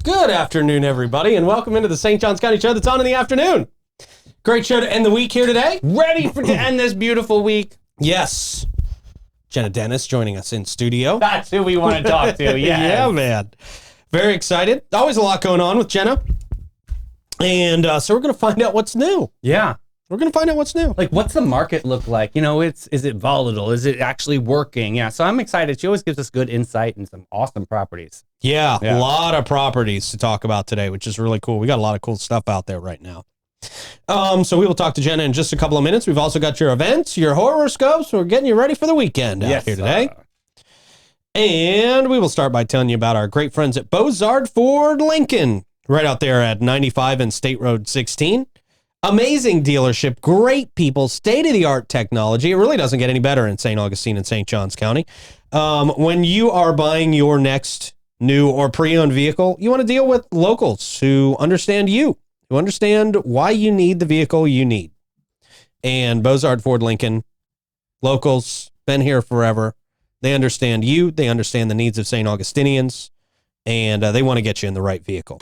Good afternoon, everybody, and welcome into the St. Johns County Show that's on in the afternoon. Great show to end the week here today. Ready to end this beautiful week? Yes. Jena Dennis joining us in studio. That's who we want to talk to, yes. Yeah, man. Very excited. Always a lot going on with Jena. And so we're going to find out what's new. Yeah. We're going to find out what's new. Like, what's the market look like? You know, is it volatile? Is it actually working? Yeah, so I'm excited. She always gives us good insight and some awesome properties. Yeah, a lot of properties to talk about today, which is really cool. We got a lot of cool stuff out there right now. So we will talk to Jena in just a couple of minutes. We've also got your events, your horoscopes. We're getting you ready for the weekend out here today. And we will start by telling you about our great friends at Bozard Ford Lincoln, right out there at 95 and State Road 16. Amazing dealership, great people, state-of-the-art technology. It really doesn't get any better in St. Augustine and St. Johns County. When you are buying your next new or pre-owned vehicle, you want to deal with locals who understand you, who understand why you need the vehicle you need. And Bozard Ford Lincoln, locals, been here forever. They understand you. They understand the needs of St. Augustinians, and they want to get you in the right vehicle.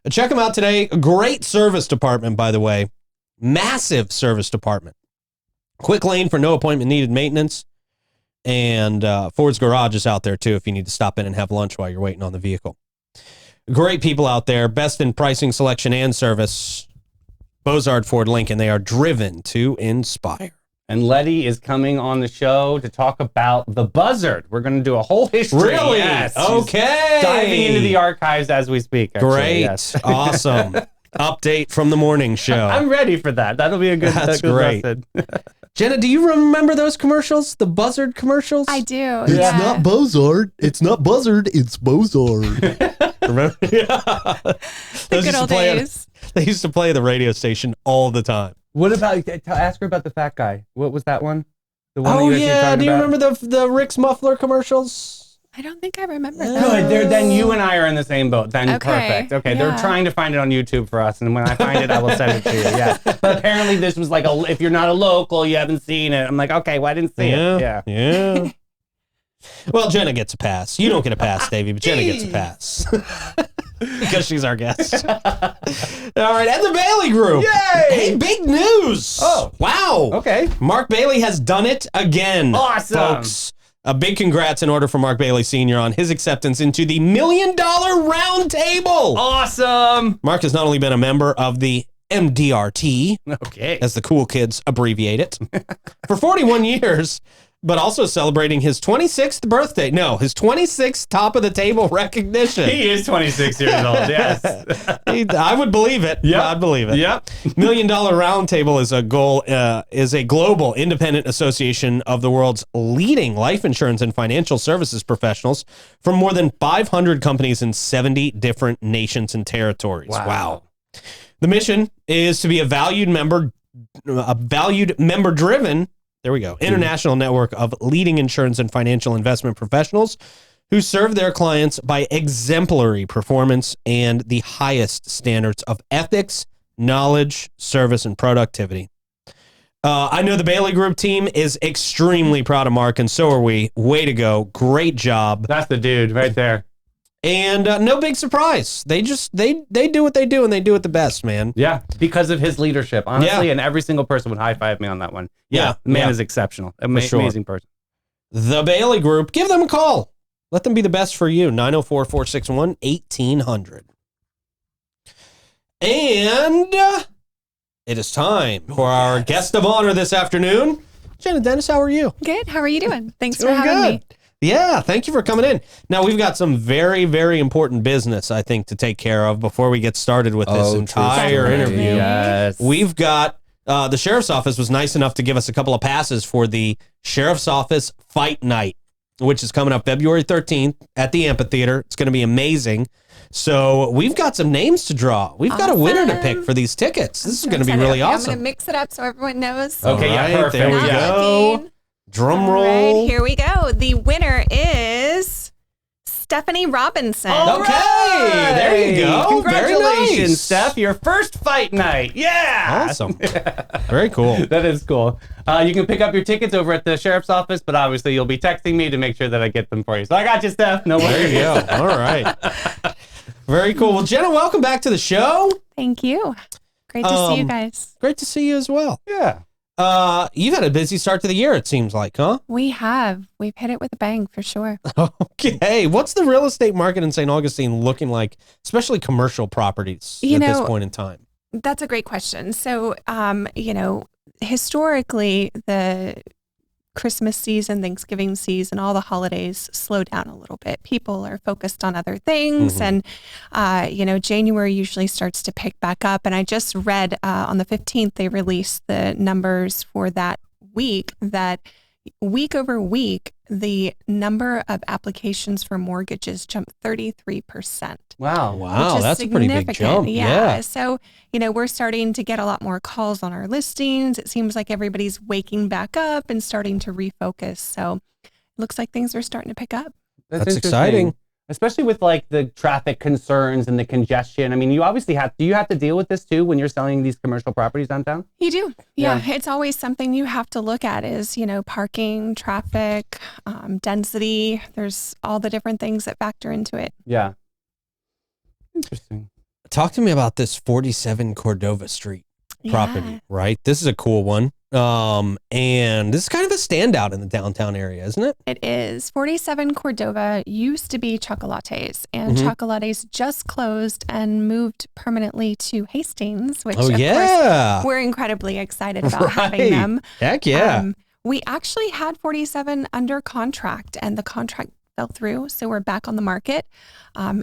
Check them out today. A great service department, by the way. Massive service department. Quick lane for no appointment needed maintenance. And Ford's Garage is out there, too, if you need to stop in and have lunch while you're waiting on the vehicle. Great people out there. Best in pricing, selection, and service. Bozard Ford Lincoln. They are driven to inspire. And Letty is coming on the show to talk about the Buzzard. We're going to do a whole history. Really? Yes. Okay. Diving into the archives as we speak. Actually. Great. Yes. Awesome. Update from the morning show. I'm ready for that. That'll be a good, That's good great. lesson. Jena, do you remember those commercials? The Buzzard commercials? I do. It's yeah. not Bozard. It's not Buzzard. It's Bozard. Remember? Yeah. The good old days. They used to play the radio station all the time. What about, ask her about the fat guy. What was that one? The one Oh, that you guys were yeah. talking Do you about? remember the Rick's Muffler commercials? I don't think I remember Yeah. that. Good. Then you and I are in the same boat. Then Okay. perfect. Okay. They're Yeah. trying to find it on YouTube for us, and when I find it, I will send it to you. Yeah. But apparently, this was like if you're not a local, you haven't seen it. I'm like, okay, well, I didn't see it. Yeah. Yeah. Well, Jena gets a pass. You don't get a pass, Davey, but Jena gets a pass. Because she's our guest. All right, and the Bailey Group. Yay! Hey, big news. Oh. Wow. Okay. Mark Bailey has done it again. Awesome. Folks. A big congrats in order for Mark Bailey Sr. on his acceptance into the $1 Million Round Table. Awesome. Mark has not only been a member of the MDRT, Okay. as the cool kids abbreviate it, for 41 years, but also celebrating his 26th birthday. No, his 26th top of the table recognition. He is 26 years old. Yes. I would believe it. Yep. I'd believe it. Yep. $1 Million Roundtable is a global independent association of the world's leading life insurance and financial services professionals from more than 500 companies in 70 different nations and territories. Wow. The mission is to be a valued member driven, there we go, international network of leading insurance and financial investment professionals who serve their clients by exemplary performance and the highest standards of ethics, knowledge, service, and productivity. I know the Bailey Group team is extremely proud of Mark, and so are we. Way to go. Great job. That's the dude right there. And no big surprise. They do what they do, and they do it the best, man. Yeah, because of his leadership, honestly, Yeah. and every single person would high five me on that one. Yeah, the man yeah. is exceptional. sure. Amazing person. The Bailey Group. Give them a call. Let them be the best for you. 904-461-1800. And it is time for our guest of honor this afternoon. Jena Dennis, how are you? Good. How are you doing? Thanks Doing for having me. Yeah, thank you for coming in. Now, we've got some very, very important business, I think, to take care of before we get started with this entire interview. Yes. We've got, the Sheriff's Office was nice enough to give us a couple of passes for the Sheriff's Office Fight Night, which is coming up February 13th at the amphitheater. It's going to be amazing. So we've got some names to draw. We've got a winner to pick for these tickets. This is going to be really I'm awesome. going to mix it up so everyone knows. Okay, All yeah, right, perfect. there we Yeah. go. Drum roll. All right, here we go. The winner is Stephanie Robinson. All Okay, right. there you go. Congratulations, Very nice. Steph. Your first fight night. Yeah. Awesome. Very cool. That is cool. You can pick up your tickets over at the Sheriff's Office, but obviously you'll be texting me to make sure that I get them for you. So I got you, Steph. No worries. There you go. All right. Very cool. Well, Jenna, welcome back to the show. Thank you. Great to see you guys. Great to see you as well. Yeah. You've had a busy start to the year, it seems like, huh? We have. We've hit it with a bang for sure. Okay. What's the real estate market in St. Augustine looking like, especially commercial properties at this point in time? That's a great question. So, historically, the Christmas season, Thanksgiving season, all the holidays slow down a little bit. People are focused on other things. And, January usually starts to pick back up. And I just read on the 15th, they released the numbers for that week, that week over week, the number of applications for mortgages jumped 33%. Wow. Wow, that's a pretty big jump. Yeah. So, we're starting to get a lot more calls on our listings. It seems like everybody's waking back up and starting to refocus. So it looks like things are starting to pick up. That's exciting. Especially with like the traffic concerns and the congestion. I mean, you obviously do you have to deal with this too when you're selling these commercial properties downtown? You do. Yeah. It's always something you have to look at is, parking, traffic, density. There's all the different things that factor into it. Yeah. Interesting. Talk to me about this 47 Cordova Street property, right? This is a cool one. And this is kind of a standout in the downtown area, isn't it? It is. 47 Cordova used to be Chocolates, and Chocolates just closed and moved permanently to Hastings, which of course we're incredibly excited about having them. Heck yeah. We actually had 47 under contract, and the contract fell through, so we're back on the market.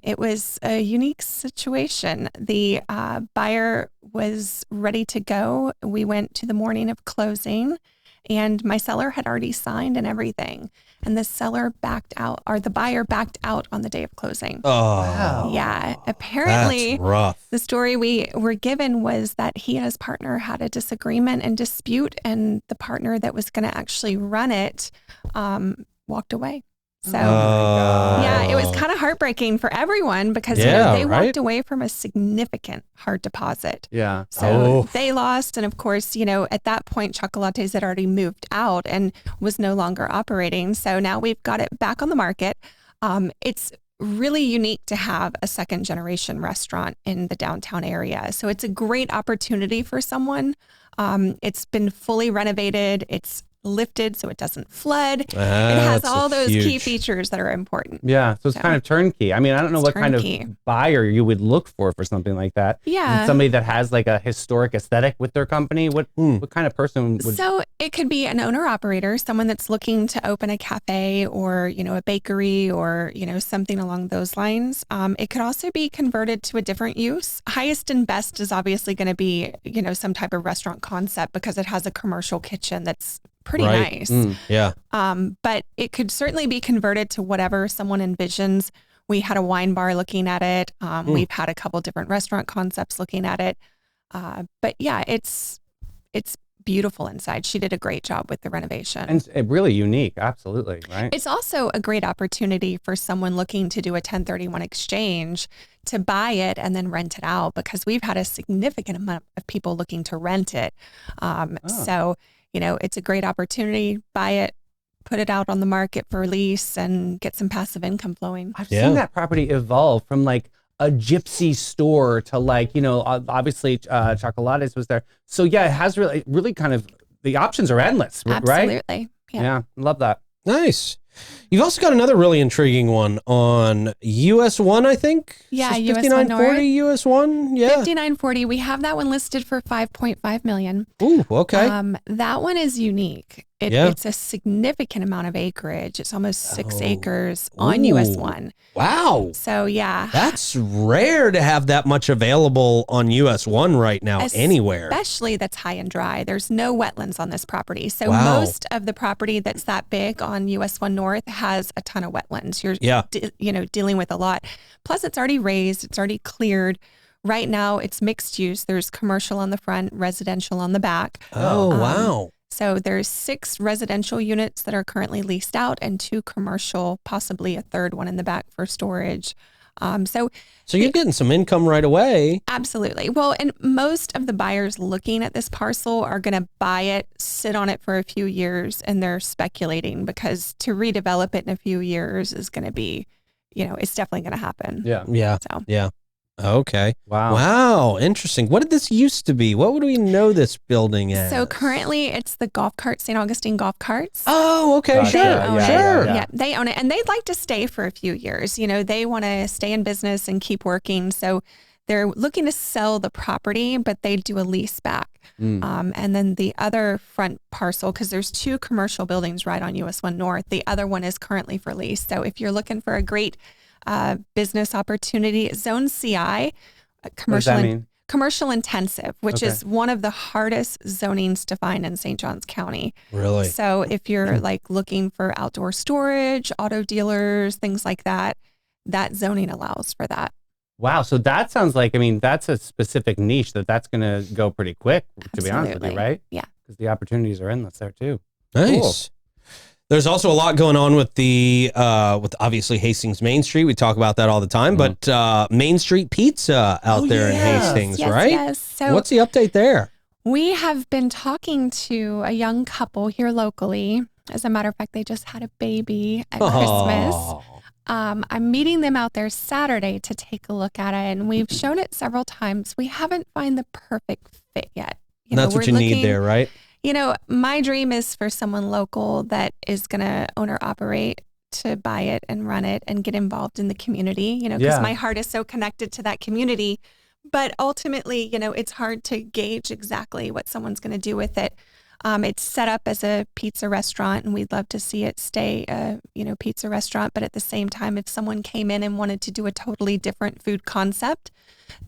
It was a unique situation. The buyer was ready to go. We went to the morning of closing, and my seller had already signed and everything. And the seller backed out, or the buyer backed out on the day of closing. Oh, wow. Yeah. Apparently, that's rough. The story we were given was that he and his partner had a disagreement and dispute, and the partner that was going to actually run it walked away. So, yeah, it was kind of heartbreaking for everyone because they walked away from a significant hard deposit. Yeah. So they lost. And of course, at that point, Chocolates had already moved out and was no longer operating. So now we've got it back on the market. It's really unique to have a second generation restaurant in the downtown area. So it's a great opportunity for someone. It's been fully renovated. It's lifted so it doesn't flood. It has all those key features that are important. Yeah, so it's kind of turnkey. I mean, I don't know what kind of buyer you would look for something like that. Yeah. Somebody that has like a historic aesthetic with their company. What kind of person would? So it could be an owner-operator, someone that's looking to open a cafe or, a bakery or, something along those lines. It could also be converted to a different use. Highest and best is obviously going to be, some type of restaurant concept because it has a commercial kitchen that's pretty nice. Yeah. But it could certainly be converted to whatever someone envisions. We had a wine bar looking at it. We've had a couple different restaurant concepts looking at it. But yeah, it's beautiful inside. She did a great job with the renovation. And really unique. Absolutely. Right. It's also a great opportunity for someone looking to do a 1031 exchange to buy it and then rent it out because we've had a significant amount of people looking to rent it. So, it's a great opportunity. Buy it, put it out on the market for lease and get some passive income flowing. I've seen that property evolve from like a gypsy store to like, obviously Chocolates was there. So yeah, it has really kind of, the options are endless, right? Absolutely. Yeah, love that. Nice. You've also got another really intriguing one on US 1, I think. Yeah, US US 1 North. 5940 US 1. Yeah. 5940. We have that one listed for $5.5 million. Ooh, okay. That one is unique. It's a significant amount of acreage. It's almost 6 acres on US 1. Wow. So yeah. That's rare to have that much available on US 1 right now anywhere. Especially that's high and dry. There's no wetlands on this property. So most of the property that's that big on US 1 North has a ton of wetlands. You're dealing with a lot. Plus it's already raised, it's already cleared. Right now it's mixed use. There's commercial on the front, residential on the back. Oh, wow. So there's 6 residential units that are currently leased out and 2 commercial, possibly a third one in the back for storage. So you're getting some income right away. Absolutely. Well, and most of the buyers looking at this parcel are going to buy it, sit on it for a few years, and they're speculating because to redevelop it in a few years is going to be, it's definitely going to happen. Yeah. Yeah. So Yeah. Okay. Wow. Wow. Interesting. What did this used to be? What would we know this building as? So currently it's the golf cart, St. Augustine golf carts. Oh, okay. Gotcha. Sure. They own it. Sure. Yeah, they own it, and they'd like to stay for a few years. They want to stay in business and keep working. So they're looking to sell the property, but they do a lease back. And then the other front parcel, because there's 2 commercial buildings right on US 1 North. The other one is currently for lease. So if you're looking for a great business opportunity, Zone CI, What does that mean? commercial intensive, which Okay. is one of the hardest zonings to find in St. Johns County. Really? So if you're like looking for outdoor storage, auto dealers, things like that, that zoning allows for that. Wow. So that sounds like, that's a specific niche that's going to go pretty quick, to be honest with you, Absolutely. right? Yeah. Because the opportunities are endless there too. Nice. Cool. There's also a lot going on with with obviously Hastings Main Street. We talk about that all the time, but Main Street Pizza out there in Hastings, yes, right? Yes. So What's the update there? we have been talking to a young couple here locally. As a matter of fact, they just had a baby at Christmas. Oh. I'm meeting them out there Saturday to take a look at it, and we've shown it several times. We haven't found the perfect fit yet. That's what you need there, right? My dream is for someone local that is going to own or operate to buy it and run it and get involved in the community, because Yeah. my heart is so connected to that community. But ultimately, it's hard to gauge exactly what someone's going to do with it. It's set up as a pizza restaurant, and we'd love to see it stay a pizza restaurant. But at the same time, if someone came in and wanted to do a totally different food concept,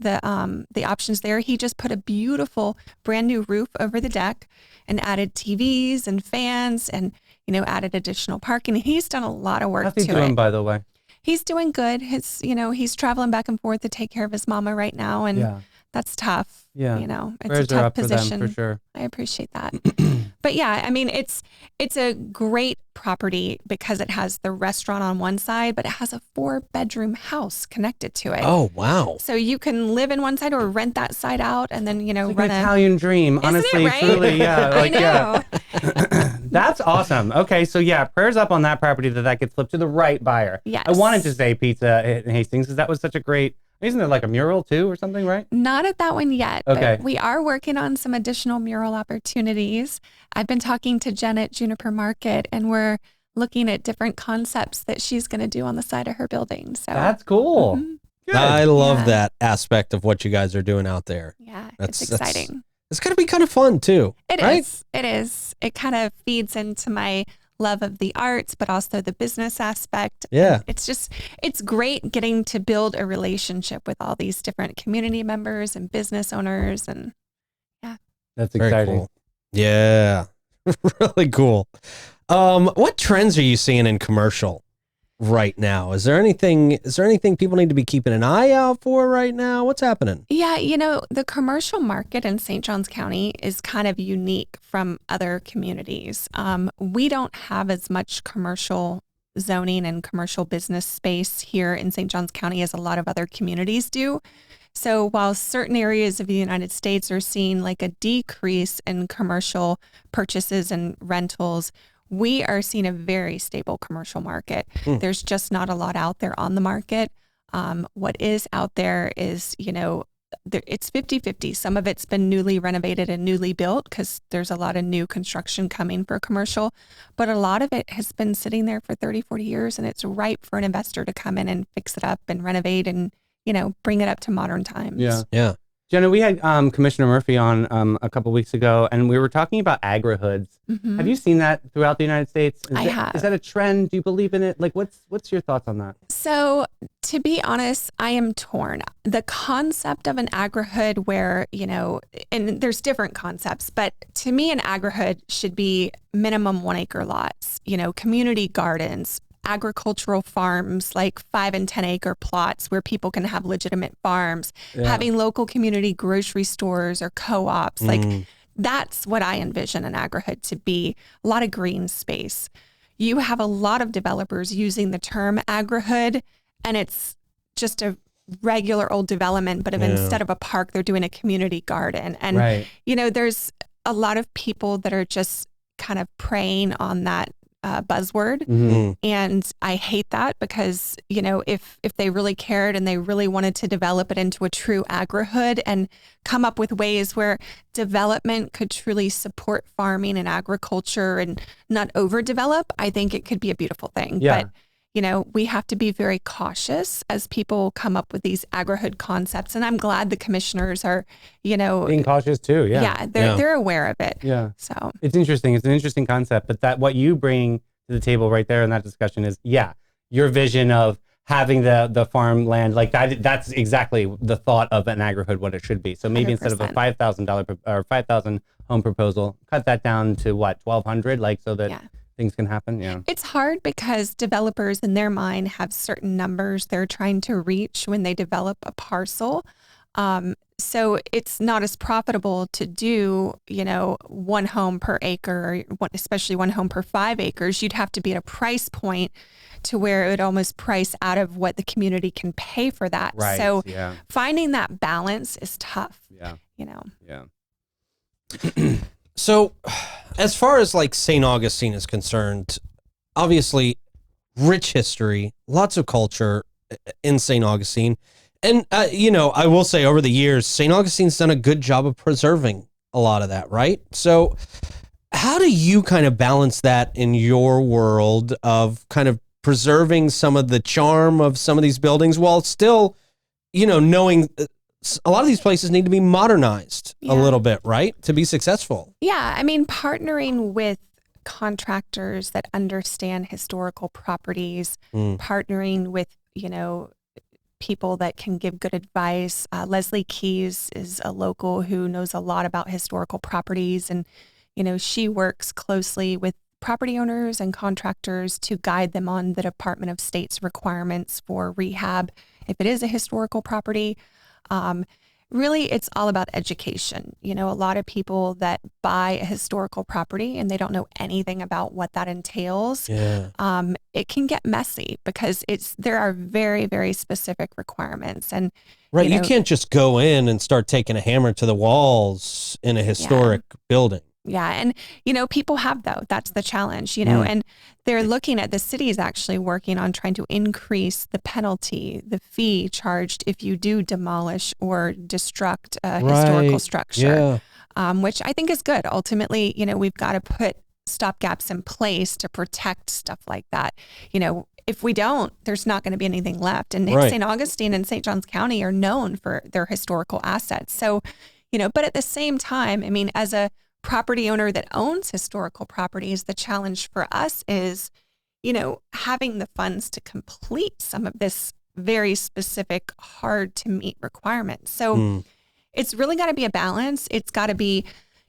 the options there. He just put a beautiful brand new roof over the deck and added TVs and fans and added additional parking. He's done a lot of work How's he to doing, it. by the way? He's doing good. He's traveling back and forth to take care of his mama right now, and that's tough. Yeah. It's Prayers a are tough up position. for them, for sure. I appreciate that. But yeah, it's a great property because it has the restaurant on one side, but it has a 4-bedroom house connected to it. Oh, wow. So you can live in one side or rent that side out, and then It's like run an Italian dream, Isn't honestly, it, right? truly, yeah. I know. That's awesome. Okay, so prayers up on that property that gets flipped to the right buyer. Yes. I wanted to say pizza in Hastings because that was such a great. Isn't there like a mural too or something, right? Not at that one yet. Okay. But we are working on some additional mural opportunities. I've been talking to Jen at Juniper Market, and we're looking at different concepts that she's going to do on the side of her building. So That's cool. Mhm. Good. I love Yeah. that aspect of what you guys are doing out there. yeah, That's- it's that's- exciting. It's got to be kind of fun too. It is. right? It is. It kind of feeds into my love of the arts, but also the business aspect. Yeah. It's great getting to build a relationship with all these different community members and business owners. And That's Very exciting. cool. Yeah. Really cool. What trends are you seeing in commercial right now? Is there anything people need to be keeping an eye out for right now? What's happening? yeah, the commercial market in St. Johns County is kind of unique from other communities. We don't have as much commercial zoning and commercial business space here in St. Johns County as a lot of other communities do. So while certain areas of the United States are seeing like a decrease in commercial purchases and rentals, we are seeing a very stable commercial market. There's just not a lot out there on the market. What is out there is, it's 50-50. Some of it's been newly renovated and newly built because there's a lot of new construction coming for commercial, but a lot of it has been sitting there for 30, 40 years, and it's ripe for an investor to come in and fix it up and renovate and, bring it up to modern times. Yeah. Yeah. Jenna, we had Commissioner Murphy on a couple weeks ago, and we were talking about agri-hoods. Mhm. Have you seen that throughout the United States? I have. Is that a trend? Do you believe in it? Like, what's your thoughts on that? So to be honest, I am torn. The concept of an agri-hood where, and there's different concepts, but to me, an agri-hood should be minimum 1 acre lots, community gardens, agricultural farms, like 5 and 10 acre plots where people can have legitimate farms, having local community grocery stores or co-ops. Like that's what I envision an agri-hood to be. A lot of green space. You have a lot of developers using the term agri-hood, and it's just a regular old development, but instead of a park, they're doing a community garden. And, Right. there's a lot of people that are just kind of preying on that buzzword. Mhm. And I hate that because, if they really cared and they really wanted to develop it into a true agrihood and come up with ways where development could truly support farming and agriculture and not overdevelop, I think it could be a beautiful thing. Yeah. But we have to be very cautious as people come up with these agrihood concepts. And I'm glad the commissioners are, Being cautious too. Yeah. they're aware of it. Yeah. So It's interesting. It's an interesting concept, but that what you bring to the table right there in that discussion is, your vision of having the farmland, like that's exactly the thought of an agrihood, what it should be. So maybe instead of a 100%. $5,000 or 5,000 home proposal, cut that down to what, 1,200, like so that things can happen. Yeah. It's hard because developers in their mind have certain numbers they're trying to reach when they develop a parcel. So it's not as profitable to do, one home per acre, or especially one home per 5 acres. You'd have to be at a price point to where it would almost price out of what the community can pay for that. Right. So Yeah. finding that balance is tough. Yeah. Yeah. So, as far as like St. Augustine is concerned, obviously, rich history, lots of culture in St. Augustine. And, I will say over the years, St. Augustine's done a good job of preserving a lot of that, right? So, how do you kind of balance that in your world of kind of preserving some of the charm of some of these buildings while still, knowing a lot of these places need to be modernized a little bit, right? To be successful. Yeah. I mean, partnering with contractors that understand historical properties, partnering with, people that can give good advice. Leslie Keys is a local who knows a lot about historical properties. And, she works closely with property owners and contractors to guide them on the Department of State's requirements for rehab if it is a historical property. Really, it's all about education. A lot of people that buy a historical property and they don't know anything about what that entails. Yeah. It can get messy because there are very, very specific requirements. And Right. You can't just go in and start taking a hammer to the walls in a historic building. Yeah. And, people have, though. That's the challenge, and they're looking at the city is actually working on trying to increase the penalty, the fee charged if you do demolish or destruct a historical structure, which I think is good. Ultimately, we've got to put stopgaps in place to protect stuff like that. If we don't, there's not going to be anything left. And St. Augustine and St. Johns County are known for their historical assets. So, but at the same time, I mean, as a property owner that owns historical properties, the challenge for us is, having the funds to complete some of this very specific, hard to meet requirements. So it's really got to be a balance. It's got to be,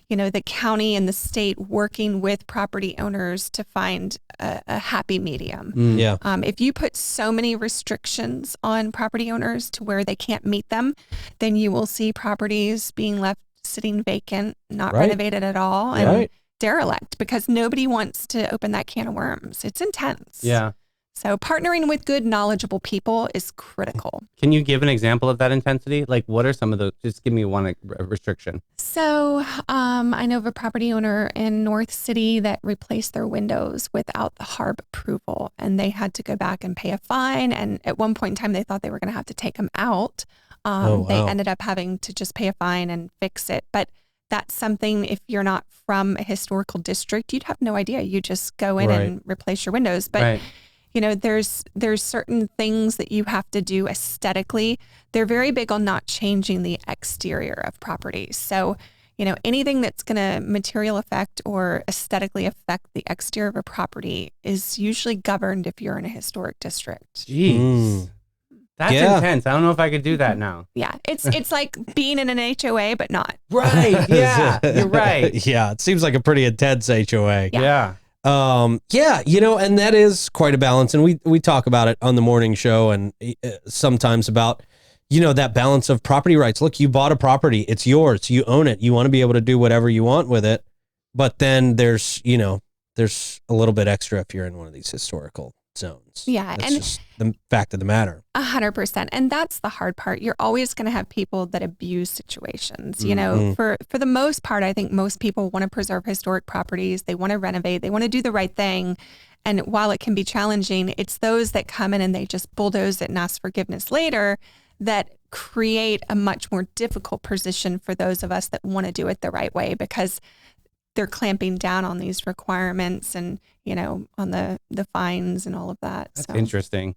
the county and the state working with property owners to find a happy medium. Yeah. If you put so many restrictions on property owners to where they can't meet them, then you will see properties being left sitting vacant, not renovated at all, and derelict because nobody wants to open that can of worms. It's intense. Yeah. So partnering with good, knowledgeable people is critical. Can you give an example of that intensity? Like, what are some of those? Just give me one restriction. So I know of a property owner in North City that replaced their windows without the HARB approval, and they had to go back and pay a fine. And at one point in time, they thought they were going to have to take them out. They ended up having to just pay a fine and fix it. But that's something, if you're not from a historical district, you'd have no idea. You just go in and replace your windows. But there's certain things that you have to do aesthetically. They're very big on not changing the exterior of properties. So, anything that's going to material affect or aesthetically affect the exterior of a property is usually governed if you're in a historic district. Jeez. That's intense. I don't know if I could do that now. Yeah. It's like being in an HOA, but not. Right. Yeah. You're right. Yeah. It seems like a pretty intense HOA. Yeah. And that is quite a balance. And we talk about it on the morning show and sometimes about, that balance of property rights. Look, you bought a property. It's yours. You own it. You want to be able to do whatever you want with it. But then there's a little bit extra if you're in one of these historical zones. Yeah, That's and just the fact of the matter. 100%. And that's the hard part. You're always going to have people that abuse situations. You know, for the most part, I think most people want to preserve historic properties. They want to renovate. They want to do the right thing. And while it can be challenging, it's those that come in and they just bulldoze it and ask forgiveness later that create a much more difficult position for those of us that want to do it the right way, because they're clamping down on these requirements and, you know, on the fines and all of that. That's interesting.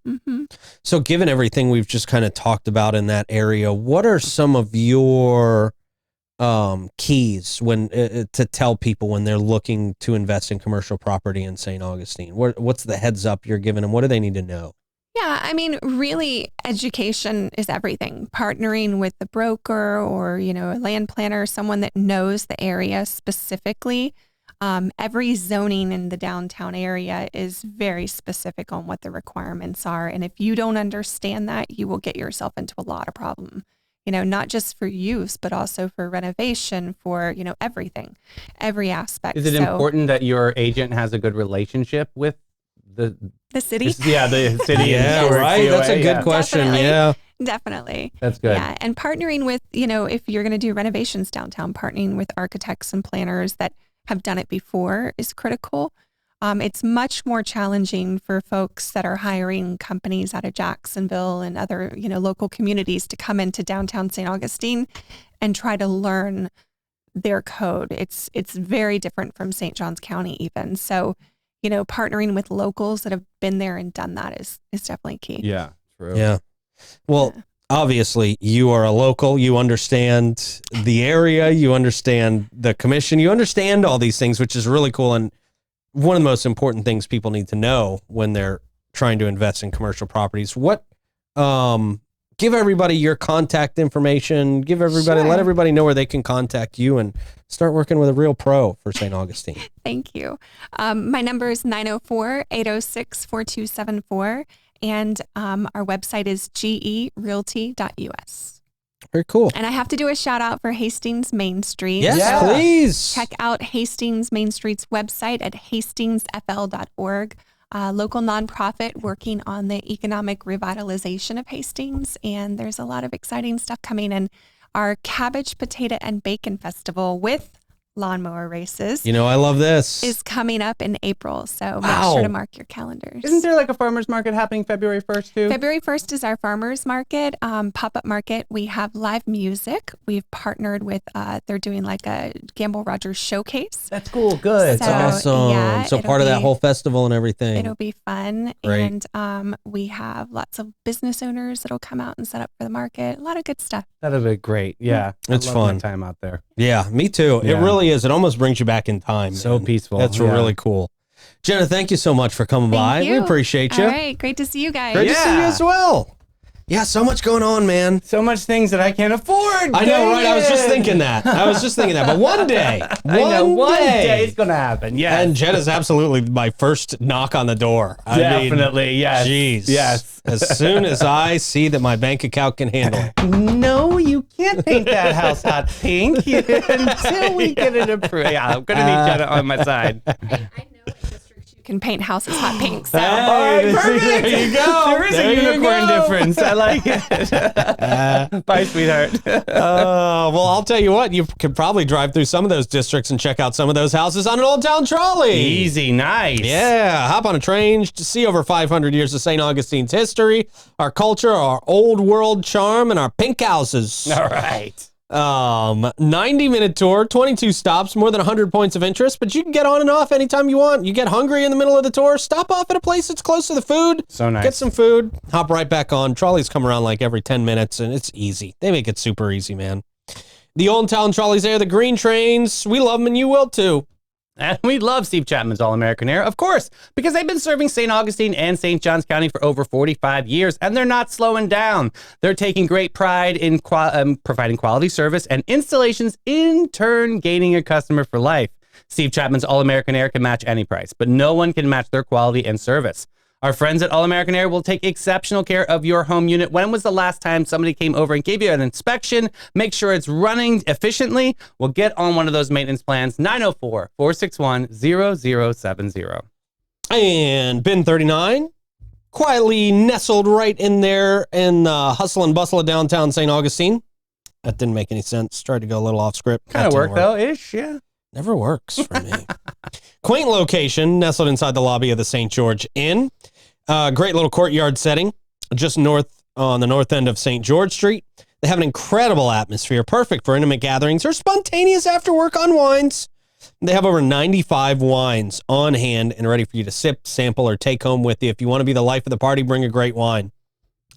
So given everything we've just kind of talked about in that area, what are some of your keys when to tell people when they're looking to invest in commercial property in St. Augustine? What's the heads up you're giving them? What do they need to know? Yeah, I mean, really, education is everything. Partnering with the broker or, you know, a land planner, someone that knows the area specifically. Every zoning in the downtown area is very specific on what the requirements are. And if you don't understand that, you will get yourself into a lot of problem, you know, not just for use, but also for renovation, for, you know, everything, every aspect. Is it important that your agent has a good relationship with the city? Yeah, the city. Yeah, right. That's a good question. Definitely. Yeah. Definitely. That's good. Yeah. And partnering with, you know, if you're going to do renovations downtown, partnering with architects and planners that have done it before is critical. It's much more challenging for folks that are hiring companies out of Jacksonville and other, you know, local communities to come into downtown St. Augustine and try to learn their code. It's very different from St. Johns County even. So, you know, partnering with locals that have been there and done that is definitely key. Yeah, true. Yeah. Well, obviously you are a local, you understand the area, you understand the commission, you understand all these things, which is really cool. And one of the most important things people need to know when they're trying to invest in commercial properties. What, give everybody your contact information, let everybody know where they can contact you and start working with a real pro for St. Augustine. Thank you. My number is 904-806-4274. And our website is gerealty.us. Very cool. And I have to do a shout out for Hastings Main Street. Yes, please. Check out Hastings Main Street's website at hastingsfl.org. Local nonprofit working on the economic revitalization of Hastings. And there's a lot of exciting stuff coming in. Our Cabbage, Potato, and Bacon Festival with lawnmower races. You know, I love this. Is coming up in April. So make sure to mark your calendars. Isn't there like a farmer's market happening February 1st too? February 1st is our farmer's market, pop-up market. We have live music. We've partnered with, they're doing like a Gamble Rogers showcase. That's cool. Good. That's awesome. Yeah, so part of that whole festival and everything. It'll be fun. Great. And we have lots of business owners that'll come out and set up for the market. A lot of good stuff. That'll be great. Yeah. It's I love fun. my time out there. Yeah, me too. Yeah. It really is. It almost brings you back in time. So man. peaceful. That's really cool. Jenna, thank you so much for coming by. You. We appreciate you. All right. Great to see you guys. Great to see you as well. Yeah, so much going on, man. So much things that I can't afford. I know, right? I was just thinking that. But one day, one day it's gonna happen. Yeah. And Jenna's absolutely my first knock on the door. Definitely, yes. Jeez. Yes. As soon as I see that my bank account can handle it. No, you can't paint that house hot pink until we get it approved. Yeah, I'm gonna need Jenna on my side. I know what districts you can paint houses hot pink. So. Hey, there you go. There is a unicorn difference. I like it. Bye, sweetheart. Well, I'll tell you what, you could probably drive through some of those districts and check out some of those houses on an old town trolley. Easy, nice. Yeah, hop on a train to see over 500 years of St. Augustine's history, our culture, our old world charm, and our pink houses. All right. 90-minute tour, 22 stops, more than 100 points of interest, but you can get on and off anytime you want. You get hungry in the middle of the tour, stop off at a place that's close to the food. So nice. Get some food, hop right back on. Trolleys come around like every 10 minutes, and it's easy. They make it super easy, man. The old town trolleys there, the green trains, we love them, and you will too. And we love Steve Chapman's All-American Air, of course, because they've been serving St. Augustine and St. Johns County for over 45 years, and they're not slowing down. They're taking great pride in providing quality service and installations, in turn gaining a customer for life. Steve Chapman's All-American Air can match any price, but no one can match their quality and service. Our friends at All-American Air will take exceptional care of your home unit. When was the last time somebody came over and gave you an inspection? Make sure it's running efficiently. We'll get on one of those maintenance plans. 904-461-0070. And bin 39, quietly nestled right in there in the hustle and bustle of downtown St. Augustine. That didn't make any sense. Tried to go a little off script. Kind of work though, ish, yeah. Never works for me. Quaint location, nestled inside the lobby of the St. George Inn. Great little courtyard setting, just north on the north end of St. George Street. They have an incredible atmosphere, perfect for intimate gatherings or spontaneous after-work unwinds. They have over 95 wines on hand and ready for you to sip, sample, or take home with you. If you want to be the life of the party, bring a great wine,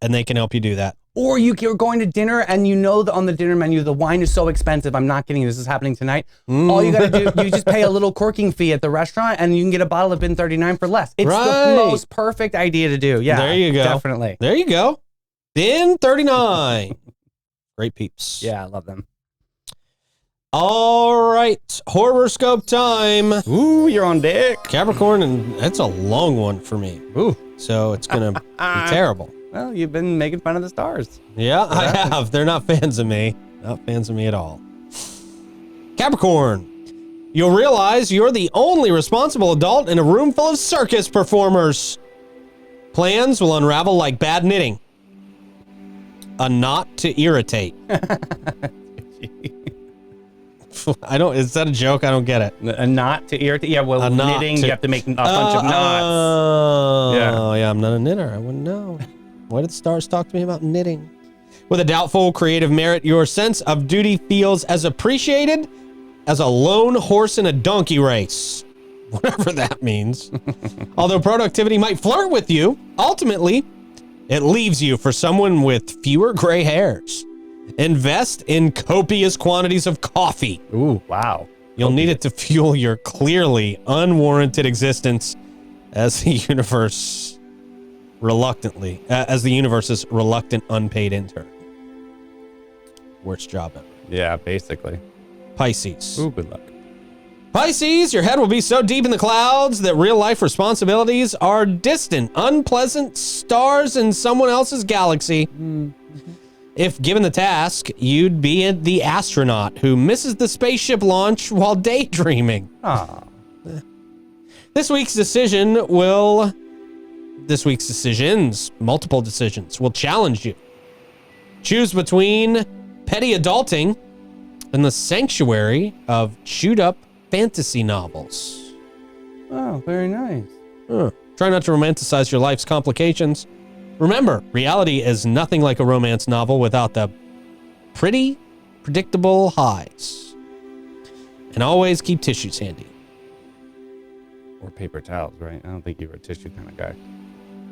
and they can help you do that. Or you're going to dinner and you know that on the dinner menu, the wine is so expensive. I'm not kidding. This is happening tonight. All you got to do, you just pay a little corking fee at the restaurant and you can get a bottle of Bin 39 for less. It's the most perfect idea to do. Yeah, there you go. Definitely. There you go. Bin 39. Great peeps. Yeah, I love them. All right. Horoscope time. Ooh, you're on deck. Capricorn, and that's a long one for me. Ooh. So it's going to be terrible. Well, you've been making fun of the stars. Yeah, I have. They're not fans of me. Not fans of me at all. Capricorn, you'll realize you're the only responsible adult in a room full of circus performers. Plans will unravel like bad knitting. A knot to irritate. Is that a joke? I don't get it. A knot to irritate? Yeah, well, knitting, you have to make a bunch of knots. Oh, yeah, I'm not a knitter. I wouldn't know. Why did the stars talk to me about knitting? With a doubtful creative merit, your sense of duty feels as appreciated as a lone horse in a donkey race. Whatever that means. Although productivity might flirt with you, ultimately, it leaves you for someone with fewer gray hairs. Invest in copious quantities of coffee. Ooh, wow. You'll need it to fuel your clearly unwarranted existence as the universe's reluctant unpaid intern. Worst job ever. Yeah, basically. Pisces. Ooh, good luck. Pisces, your head will be so deep in the clouds that real life responsibilities are distant, unpleasant stars in someone else's galaxy. Mm-hmm. If given the task, you'd be the astronaut who misses the spaceship launch while daydreaming. This week's multiple decisions, will challenge you. Choose between petty adulting and the sanctuary of chewed up fantasy novels. Oh, very nice. Try not to romanticize your life's complications. Remember, reality is nothing like a romance novel without the pretty, predictable highs. And always keep tissues handy. Or paper towels, right? I don't think you were a tissue kind of guy.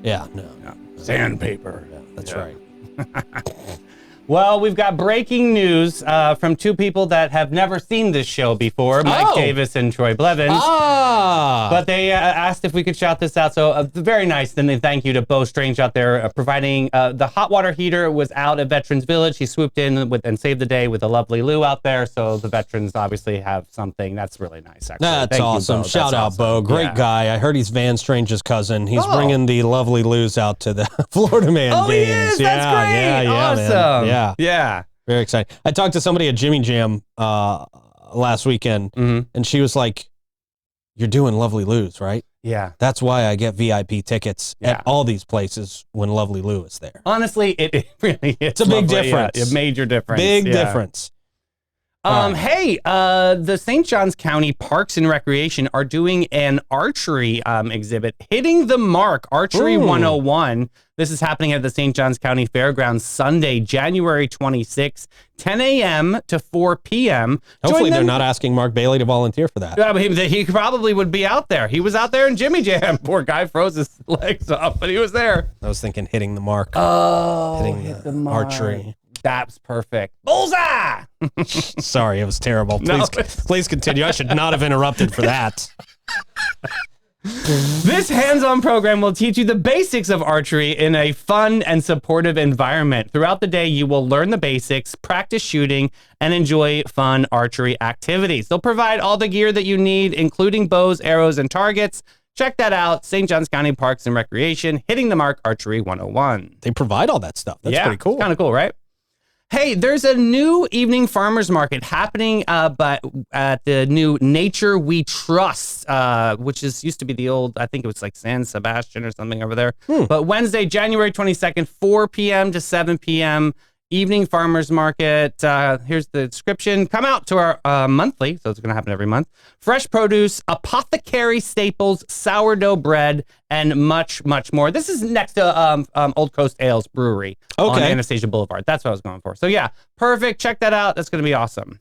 Yeah, no. Sandpaper. Yeah, that's right. Well, we've got breaking news from two people that have never seen this show before, Mike Davis and Troy Blevins. But they asked if we could shout this out. So very nice. Then they thank you to Bo Strange out there providing the hot water heater was out at Veterans Village. He swooped in and saved the day with a lovely Lou out there. So the veterans obviously have something. That's really nice, actually. That's awesome. Shout out, Bo. Great guy. I heard he's Van Strange's cousin. He's bringing the lovely Lou's out to the Florida Man games. He is? That's great. Awesome. Man. Yeah. Very exciting. I talked to somebody at Jimmy Jam last weekend, and she was like, "You're doing Lovely Lou's, right?" Yeah. That's why I get VIP tickets at all these places when Lovely Lou is there. Honestly, it really is. It's a big difference. Yeah, a major difference. Big difference. Hey, the St. Johns County Parks and Recreation are doing an archery exhibit, Hitting the Mark, Archery 101. This is happening at the St. Johns County Fairgrounds Sunday, January 26th, 10 a.m. to 4 p.m. Hopefully they're not asking Mark Bailey to volunteer for that. Yeah, but he probably would be out there. He was out there in Jimmy Jam. Poor guy froze his legs off, but he was there. I was thinking hitting the mark. Hit the mark. Archery. That's perfect. Bullseye! Sorry, it was terrible. Please continue. I should not have interrupted for that. This hands-on program will teach you the basics of archery in a fun and supportive environment. Throughout the day, you will learn the basics, practice shooting, and enjoy fun archery activities. They'll provide all the gear that you need, including bows, arrows, and targets. Check that out, St. Johns County Parks and Recreation, Hitting the Mark Archery 101. They provide all that stuff. That's pretty cool. Kind of cool, right? Hey, there's a new evening farmers market happening, but at the new Nature We Trust, which used to be the old, I think it was like San Sebastian or something over there. But Wednesday, January 22nd, 4 p.m. to 7 p.m. evening farmers market. Here's the description. Come out to our monthly, so it's going to happen every month. Fresh produce, apothecary staples, sourdough bread, and much, much more. This is next to Old Coast Ales Brewery on Anastasia Boulevard. That's what I was going for. So yeah, perfect. Check that out. That's going to be awesome.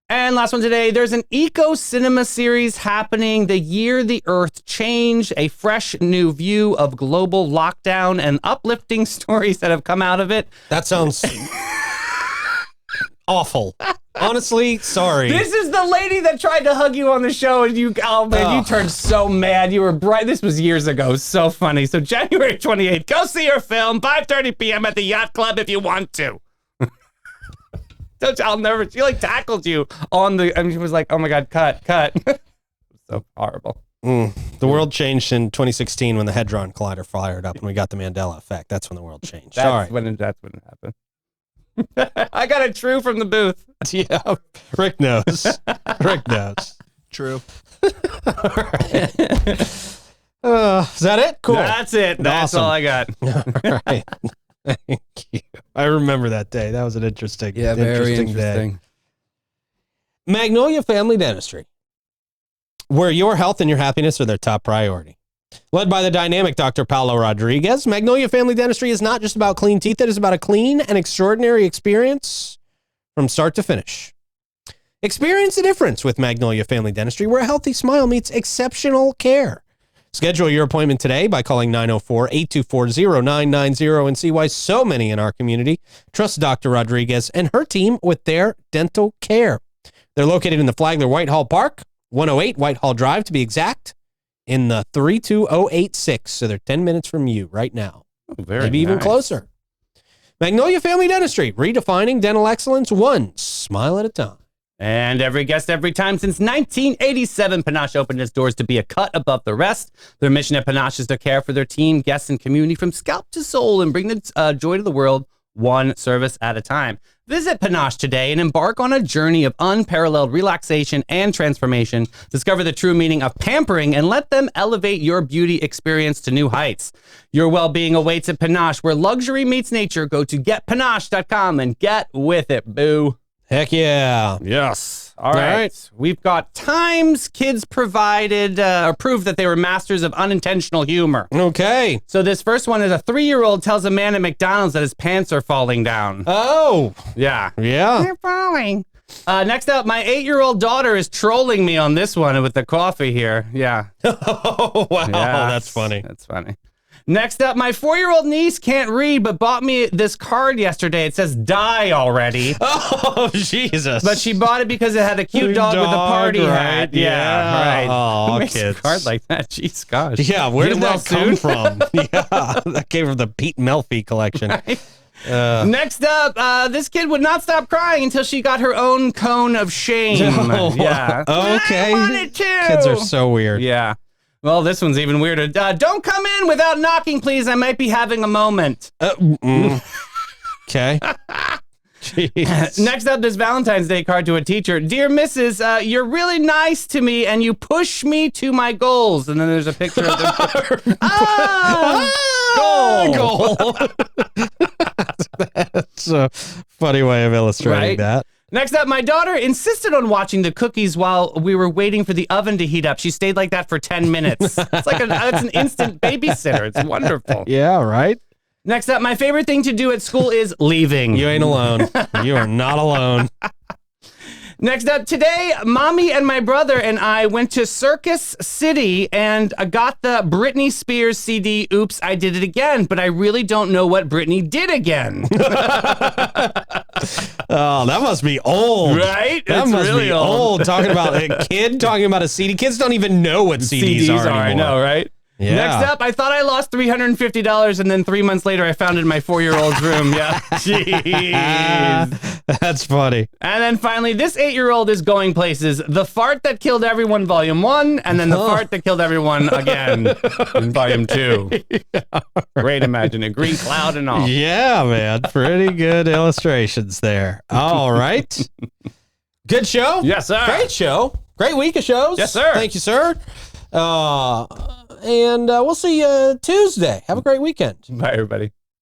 And last one today, there's an eco cinema series happening, The Year the Earth Changed, a fresh new view of global lockdown and uplifting stories that have come out of it. That sounds awful. Honestly, sorry. This is the lady that tried to hug you on the show, and you turned so mad. You were bright. This was years ago. So funny. So January 28th, go see her film, 5:30 p.m. at the Yacht Club if you want to. She like tackled you on the, she was like, oh my God, cut. So horrible. The world changed in 2016 when the Hadron Collider fired up and we got the Mandela effect. That's when the world changed. That's when it happened. I got it true from the booth. Yeah, Rick knows. Rick knows. True. Is that it? Cool. That's it. That's awesome. all I got. All right. Thank you. I remember that day. That was an interesting, very day. interesting. Magnolia Family Dentistry, where your health and your happiness are their top priority. Led by the dynamic Dr. Paulo Rodriguez, Magnolia Family Dentistry is not just about clean teeth. It is about a clean and extraordinary experience from start to finish. Experience the difference with Magnolia Family Dentistry, where a healthy smile meets exceptional care. Schedule your appointment today by calling 904-824-0990 and see why so many in our community trust Dr. Rodriguez and her team with their dental care. They're located in the Flagler Whitehall Park, 108 Whitehall Drive to be exact, in the 32086. So they're 10 minutes from you right now. Oh, very Maybe even nice. closer. Magnolia Family Dentistry, redefining dental excellence one smile at a time. And every guest, every time since 1987, Panache opened its doors to be a cut above the rest. Their mission at Panache is to care for their team, guests, and community from scalp to soul and bring the joy to the world one service at a time. Visit Panache today and embark on a journey of unparalleled relaxation and transformation. Discover the true meaning of pampering and let them elevate your beauty experience to new heights. Your well-being awaits at Panache, where luxury meets nature. Go to getpanache.com and get with it, boo. Heck yeah. Yes. All right. We've got times kids provided or proved that they were masters of unintentional humor. Okay. So this first one is a 3-year-old tells a man at McDonald's that his pants are falling down. Oh. Yeah. Yeah. They're falling. Next up, my 8-year-old daughter is trolling me on this one with the coffee here. Yeah. Oh, wow. Yeah, That's funny. That's funny. Next up, my 4-year-old niece can't read, but bought me this card yesterday. It says die already. Oh, Jesus. But she bought it because it had a cute dog with a party hat. Yeah. Right. Oh, Who makes kids. a card like that? Jeez, gosh. Yeah, where Get did well that come soon? from? Yeah, that came from the Pete Melfi collection. Next up, this kid would not stop crying until she got her own cone of shame. Oh, Yeah. okay. I wanted to. Kids are so weird. Yeah. Well, this one's even weirder. Don't come in without knocking, please. I might be having a moment. Okay. Jeez. Next up, this Valentine's Day card to a teacher. Dear Mrs., you're really nice to me and you push me to my goals. And then there's a picture of them. Goal. That's a funny way of illustrating Right? that. Next up, my daughter insisted on watching the cookies while we were waiting for the oven to heat up. She stayed like that for 10 minutes. It's like it's an instant babysitter. It's wonderful. Yeah, right? Next up, my favorite thing to do at school is leaving. You ain't alone. You are not alone. Next up, today, Mommy and my brother and I went to Circus City and got the Britney Spears CD, Oops, I Did It Again, but I really don't know what Britney did again. Oh, that must be old. Right? That It's must really be old. old. Talking about a kid talking about a CD. Kids don't even know what CDs are anymore. I know, right? Yeah. Next up, I thought I lost $350, and then 3 months later, I found it in my 4-year-old's room. Yeah. Jeez. That's funny. And then finally, this 8-year-old is going places. The Fart That Killed Everyone, Volume 1, and then The Fart That Killed Everyone again in Volume 2. Great imagine it. Green cloud and all. Yeah, man. Pretty good illustrations there. All right. Good show. Yes, sir. Great show. Great week of shows. Yes, sir. Thank you, sir. And we'll see you Tuesday. Have a great weekend. Bye, everybody.